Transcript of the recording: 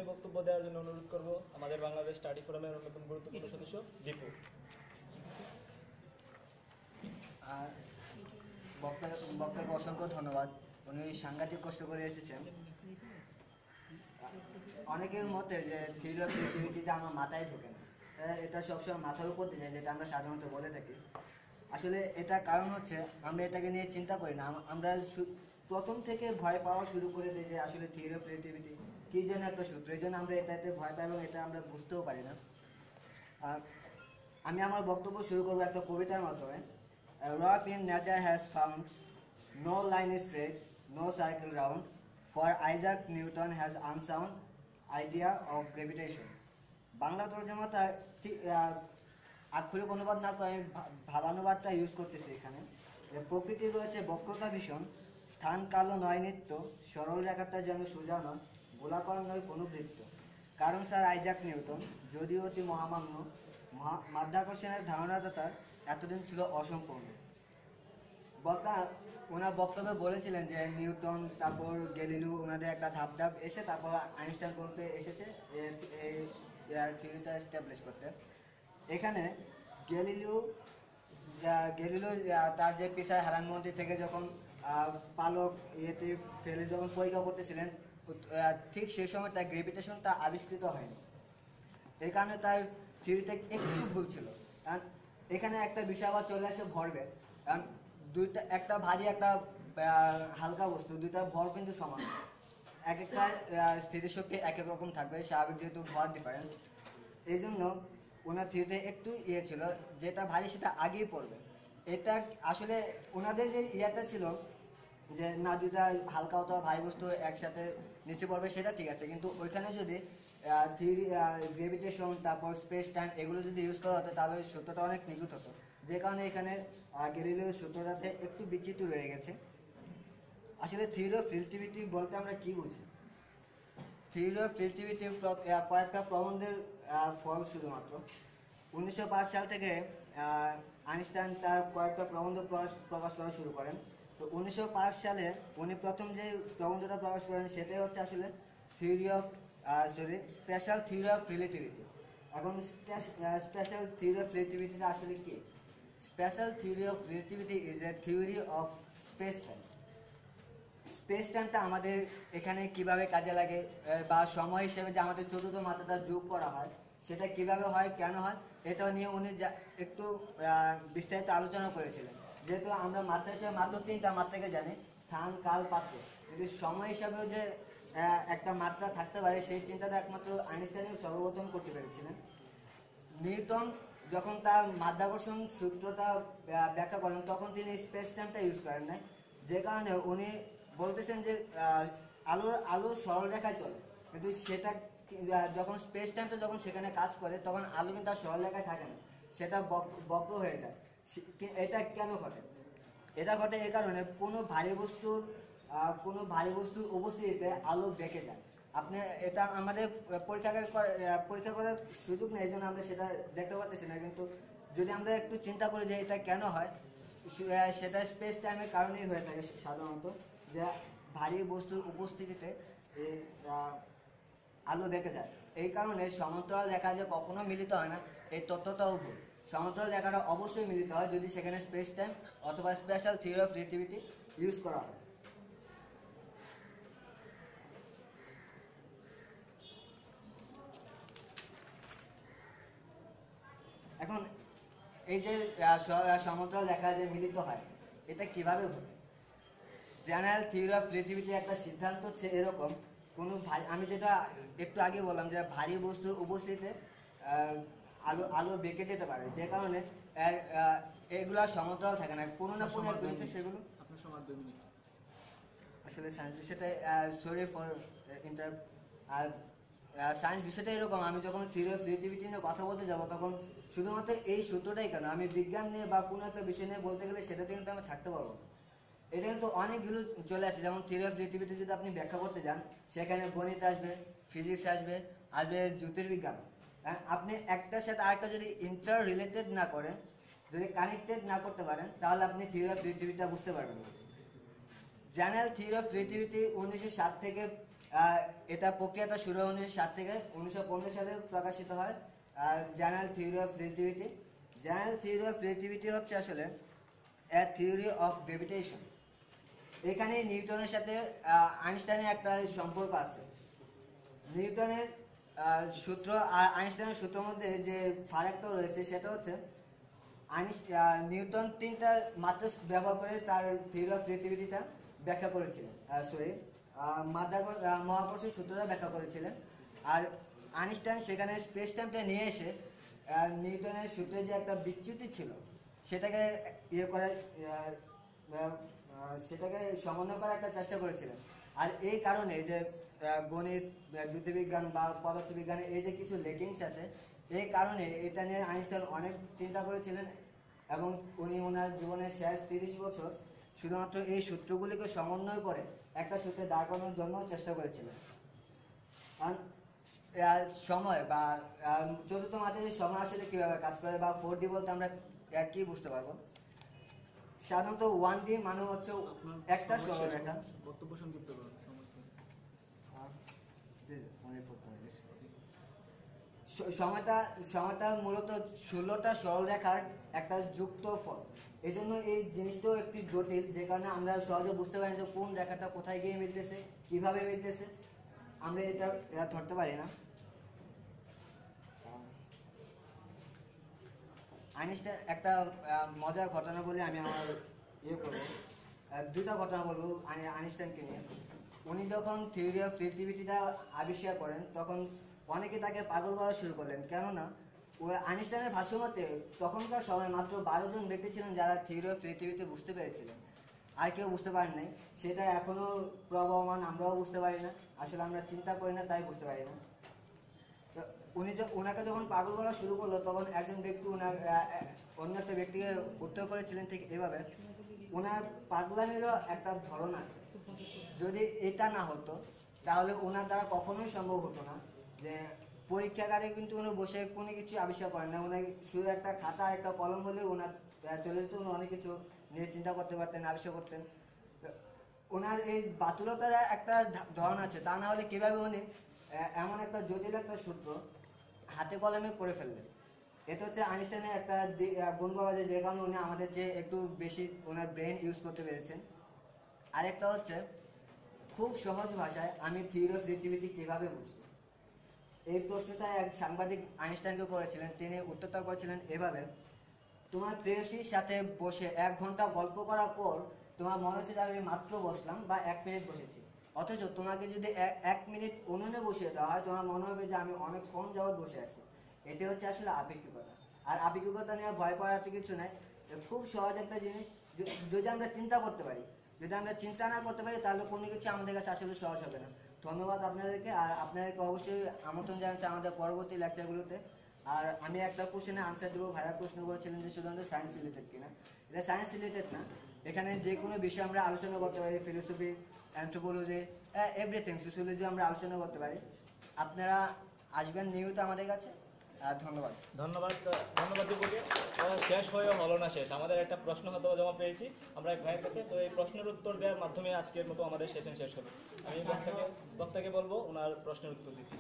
বক্তব্য দেওয়ার জন্য অনুরোধ করব আমাদের বাংলাদেশ স্টাডি ফোরামের অন্যতম গুরুত্বপূর্ণ সদস্য দীপু। বক্তাকে অসংখ্য ধন্যবাদ। উনি সাংঘাতিক কষ্ট করে এসেছেন। অনেকের মতে যে থিওরি অফ রিলেটিভিটিটা আমার মাথায় ঢোকে না, এটা সবসময় মাথার উপর দিয়ে যায়, যেটা আমরা সাধারণত বলে থাকি। আসলে এটা কারণ হচ্ছে আমরা এটাকে নিয়ে চিন্তা করি না। আমরা প্রথম থেকে ভয় পাওয়া শুরু করে দিই যে আসলে থিওরি অফ রিলেটিভিটি কী যেন একটা সূত্র, এই জন্য আমরা এটাতে ভয় পাই এবং এটা আমরা বুঝতেও পারি না। আমি আমার বক্তব্য শুরু করবো একটা কবিতার মাধ্যমে। Rough in nature has found no line is straight, no circle round, for Isaac Newton has unsound idea of gravitation. Bangla তর্জমাটা আক্ষরিক অনুবাদ না করে ভাবানুবাদটা ইউজ করতেছি এখানে। প্রকৃতি রয়েছে বক্রতা ভীষণ, স্থান কালো নয় নিত্য, সরল রেখাটা যেন সোজা নয়, গোলাকার নয় কোনো বৃত্ত। কারণ স্যার আইজাক নিউটন যদিও অতি মহামান্য, মাধ্যাকর্ষণের ধারণাটা তার এতদিন ছিল অসম্পূর্ণ। ওনার বক্তব্যে বলেছিলেন যে নিউটন, তারপর গ্যালিলিও, ওনাদের একটা ধাপ ধাপ এসে তারপর আইনস্টাইন পর্যন্ত এসেছে এই থিওরিটা এস্টাবলিশ করতে। এখানে গ্যালিলিও তার যে পিসার হেলান মন্দির থেকে যখন পালক ইয়েতে ফেলে যখন পরীক্ষা করতেছিলেন, ঠিক সেই সময় তার গ্রেভিটেশনটা আবিষ্কৃত হয়নি। এই কারণে তার থিওরিতে একটু ভুল ছিল। কারণ এখানে একটা বিষয় আবার চলে আসে ভরবেগ। কারণ একটা ভারী একটা হালকা বস্তু, দুইটার ভর কিন্তু সমান, এক একটা স্থিতিশক্তি এক এক রকম থাকবে, স্বাভাবিক যেহেতু ভর ডিফারেন্স। এই জন্য ওনার থিওরিতে একটু ছিল, যেটা ভারী সেটা আগেই পড়বে। এটা আসলে ওনাদের যে ইয়েটা ছিল যে না দুইটা হালকা অথবা ভারী বস্তু একসাথে নিচে পড়বে, সেটা ঠিক আছে, কিন্তু ওইখানে যদি থিওরি গ্রেভিটেশন তারপর স্পেস টাইম এগুলো যদি ইউজ করা হতো তাহলে সূত্রটা অনেক নিখুঁত হতো, যে কারণে এখানে গ্যালিলিওর সূত্রটাতে একটু বিচিত্র রয়ে গেছে। আসলে থিওরি অফ রিলেটিভিটি বলতে আমরা কি বুঝি? থিওরি অফ রিলেটিভিটি কয়েকটা প্রবন্ধের ফল শুধুমাত্র। 1905 সাল থেকে আইনস্টাইন তার কয়েকটা প্রবন্ধ প্রকাশ করা শুরু করেন। তো 1905 সালে উনি প্রথম যে প্রবন্ধটা প্রকাশ করেন সেটাই হচ্ছে আসলে স্পেশাল থিওরি অফ রিলেটিভিটি। এখন স্পেশাল থিওরি অফ রিলেটিভিটিটা আসলে কি? Special theory of relativity is a theory of speech time. Space টাইমটা আমাদের এখানে কিভাবে কাজে লাগে, বা সময় হিসেবে যে আমাদের চতুর্থ মাত্রাটা যোগ করা হয় সেটা কিভাবে হয়, কেন হয়, এটা নিয়ে উনি একটু বিস্তারিত আলোচনা করেছিলেন। যেহেতু আমরা মাত্রা হিসেবে মাত্র 3টা মাত্রাকে জানি, স্থান, কাল, পাত্র, যদি সময় হিসাবেও যে একটা মাত্রা থাকতে পারে সেই চিন্তাটা একমাত্র আইনস্টাইন সর্বপ্রথম করতে পেরেছিলেন। নিউটন যখন তার মাধ্যাকর্ষণ সূত্রটা ব্যাখ্যা করেন তখন তিনি স্পেস টাইমটা ইউজ করেন না, যে কারণে উনি বলতেছেন যে আলো সরল রেখায় চলে, কিন্তু সেটা যখন স্পেস টাইমটা যখন সেখানে কাজ করে তখন আলো কিন্তু আর সরল রেখায় থাকে না, সেটা বক্র হয়ে যায়। এটা কেন ঘটে? এটা ঘটে এই কারণে কোনো ভারী বস্তুর উপস্থিতিতে আলো বেঁকে যায়। আপনি এটা আমাদের পরীক্ষা করার সুযোগ নেই, এই জন্য আমরা সেটা দেখতে পাচ্ছি না, কিন্তু যদি আমরা একটু চিন্তা করি যে এটা কেন হয়, সেটা স্পেস টাইমের কারণেই হয়ে থাকে সাধারণত, যে ভারী বস্তুর উপস্থিতিতে আলো বেঁকে যায়। এই কারণে সমান্তরাল রেখা যে কখনো মিলিত হয় না এই তত্ত্বটাও ভুল। সমান্তরাল রেখাটা অবশ্যই মিলিত হয় যদি সেখানে স্পেস টাইম অথবা special theory of relativity use করা হয়। এখন এই যে সমান্তরাল রেখা যে মিলিত হয় এটা কিভাবে ঘটে? জেনারেল থিওরি অফ রিলেটিভিটির একটা সিদ্ধান্ত হচ্ছে এরকম, আমি যেটা একটু আগে বললাম যে ভারী বস্তুর উপস্থিতিতে আলো বেঁকে যেতে পারে, যে কারণে এগুলা সমান্তরাল থাকে না, কোনো না কোনো একদিকে সেগুলো। আপনার সময় 2 মিনিট। আসলে সায়েন্স বিষয়টা সরি ফর ইন্টার সায়েন্স বিষয়টা এরকম, আমি যখন থিওরি অফ রিলেটিভিটি নিয়ে কথা বলতে যাব তখন শুধুমাত্র এই সূত্রটাই কেন, আমি বিজ্ঞান নিয়ে বা কোনো একটা বিষয় নিয়ে বলতে গেলে সেটাতে কিন্তু আমি থাকতে পারবো না। এটা কিন্তু অনেকগুলো চলে আসে, যেমন থিওরি অফ রিলেটিভিটি যদি আপনি ব্যাখ্যা করতে যান সেখানে গণিত আসবে, ফিজিক্স আসবে জ্যোতির্বিজ্ঞান। আপনি একটার সাথে আরেকটা যদি ইন্টার রিলেটেড না করেন, যদি কানেক্টেড না করতে পারেন, তাহলে আপনি থিওরি অফ রিলেটিভিটিটা বুঝতে পারবেন না। জেনারেল থিওরি অফ রিলেটিভিটি 1907 থেকে এটা প্রক্রিয়াটা শুরু হয় 1907 থেকে 1915 সালে প্রকাশিত হয় general theory of relativity. General theory of relativity হচ্ছে আসলে এ থিওরি অফ গ্র্যাভিটেশন। এখানে নিউটনের সাথে আইনস্টাইনের একটা সম্পর্ক আছে। নিউটনের সূত্র আর আইনস্টাইনের সূত্রের মধ্যে যে ফারাকটা রয়েছে সেটা হচ্ছে নিউটন 3টা মাত্র ব্যবহার করে তার থিওরি অফ রিলেটিভিটিটা ব্যাখ্যা করেছিলেন, মহাকর্ষীয় সূত্রটা ব্যাখ্যা করেছিলেন। আর আইনস্টাইন সেখানে স্পেস টাইমটা নিয়ে এসে নিউটনের সূত্রে যে একটা বিচ্যুতি ছিল সেটাকে সেটাকে সমন্বয় করার একটা চেষ্টা করেছিলেন। আর এই কারণে যে গণিত, জ্যোতির্বিজ্ঞান বা পদার্থবিজ্ঞানে এই যে কিছু লেকিংস আছে, এই কারণে এটা নিয়ে আইনস্টাইন অনেক চিন্তা করেছিলেন এবং উনি ওনার জীবনের শেষ 30 বছর শুধুমাত্র এই সূত্রগুলিকে সমন্বয় করে একটা সূত্রে দাঁড় করানোর জন্য চেষ্টা করেছিলেন। সময় বা চতুর্থ মাত্রার সময় আসলে কিভাবে কাজ করে বা 4D বলতে আমরা কি বুঝতে পারবো? সাধারণত 1D মানে হচ্ছে একটা সরলরেখা। বক্তব্য সংক্ষিপ্ত করুন। সময়টা মূলত 16টা সরলরেখার একটা যুক্ত ফল। এই জন্য এই জিনিসটাও একটি জটিল, যে কারণে আমরা সহজে বুঝতে পারি যে কোন রেখাটা কোথায় গিয়ে মিলতেছে, কিভাবে মিলতেছে, আমরা এটা ধরতে পারি না। আইনস্টাইন একটা মজার ঘটনা বলে আমি আমার করবো, দুটা ঘটনা বলবো আইনস্টাইনকে নিয়ে। উনি যখন থিওরি অফ রিলেটিভিটিটা আবিষ্কার করেন তখন অনেকে তাকে পাগল বলা শুরু করলেন, কেননা আইনস্টাইনের ভাষ্যমতে তখনকার সময় মাত্র 12 জন ব্যক্তি ছিলেন যারা থিওরি অফ রিলেটিভিটি বুঝতে পেরেছিলেন, আর কেউ বুঝতে পারেন নাই। সেটা এখনো প্রবহমান, আমরাও বুঝতে পারি না, আসলে আমরা চিন্তা করি না তাই বুঝতে পারি না। ওনাকে যখন পাগল বলা শুরু করলো তখন একজন ব্যক্তি অন্য একটা ব্যক্তিকে উত্তর করেছিলেন ঠিক এভাবে, ওনার পাগলামিরও একটা ধরন আছে, যদি এটা না হতো তাহলে ওনার দ্বারা কখনোই সম্ভব হতো না যে পরীক্ষাগারে কিন্তু উনি বসে কোনো কিছু আবিষ্কার করেন না, উনি শুধু একটা খাতা একটা কলম হলে ওনার চলে যেত, উনি অনেক কিছু নিয়ে চিন্তা করতে পারতেন, আবিষ্কার করতেন। ওনার এই বাতুলতার একটা ধরন আছে, তা না হলে কিভাবে উনি এমন একটা জটিল একটা সূত্র হাতে কলমে করে ফেললেন। এটা হচ্ছে আইনস্টাইনের একটা গুণ বলা যায়, যে কারণে উনি আমাদের চেয়ে একটু বেশি ওনার ব্রেন ইউজ করতে পেরেছেন। আরেকটা হচ্ছে খুব সহজ ভাষায় আমি থিওরি অফ রিলেটিভিটি কিভাবে বুঝবো, এই প্রশ্নটা এক সাংবাদিক আইনস্টাইনকে করেছিলেন। তিনি উত্তরটা করেছিলেন এভাবে, তোমার প্রেয়সীর সাথে বসে 1 ঘন্টা গল্প করার পর তোমার মনে হচ্ছে যে আমি মাত্র বসলাম বা 1 মিনিট বসেছি, অথচ তোমাকে যদি 1 মিনিট উনুনে বসিয়ে দেওয়া হয় তোমার মনে হবে যে আমি অনেকক্ষণ যাবৎ বসে আছি। এটি হচ্ছে আসলে আপেক্ষিকতা। আর আপেক্ষিকতা নিয়ে ভয় পাওয়ার তো কিছু নাই, খুব সহজ একটা জিনিস। যদি আমরা চিন্তা করতে পারি, যদি আমরা চিন্তা না করতে পারি তাহলে কোনো কিছু আমাদের কাছে আসলে সহজ হবে না। ধন্যবাদ আপনাদেরকে, আর আপনাদেরকে অবশ্যই আমন্ত্রণ জানাচ্ছি আমাদের পরবর্তী লেকচারগুলোতে। আর আমি একটা কোশ্চেনের আনসার দেবো। ভাইয়া প্রশ্ন করেছিলেন যে শুধুমাত্র সায়েন্স রিলেটেড কিনা, এটা সায়েন্স রিলেটেড না, এখানে যে কোনো বিষয়ে আমরা আলোচনা করতে পারি, ফিলোসফি, অ্যানথ্রোপোলজি, এভরিথিং, সোশিয়োলজি আমরা আলোচনা করতে পারি। আপনারা আসবেন নিয়মিত আমাদের কাছে। ধন্যবাদ। ধন্যবাদ দীপুকে। শেষ হয়ে হলো না শেষ, আমাদের একটা প্রশ্ন হয়তো জমা পেয়েছি আমরা এক ভাইয়ের কাছে, তো এই প্রশ্নের উত্তর দেওয়ার মাধ্যমে আজকের মতো আমাদের সেশন শেষ হবে। আমি বক্তাকে বলবো ওনার প্রশ্নের উত্তর দিতে।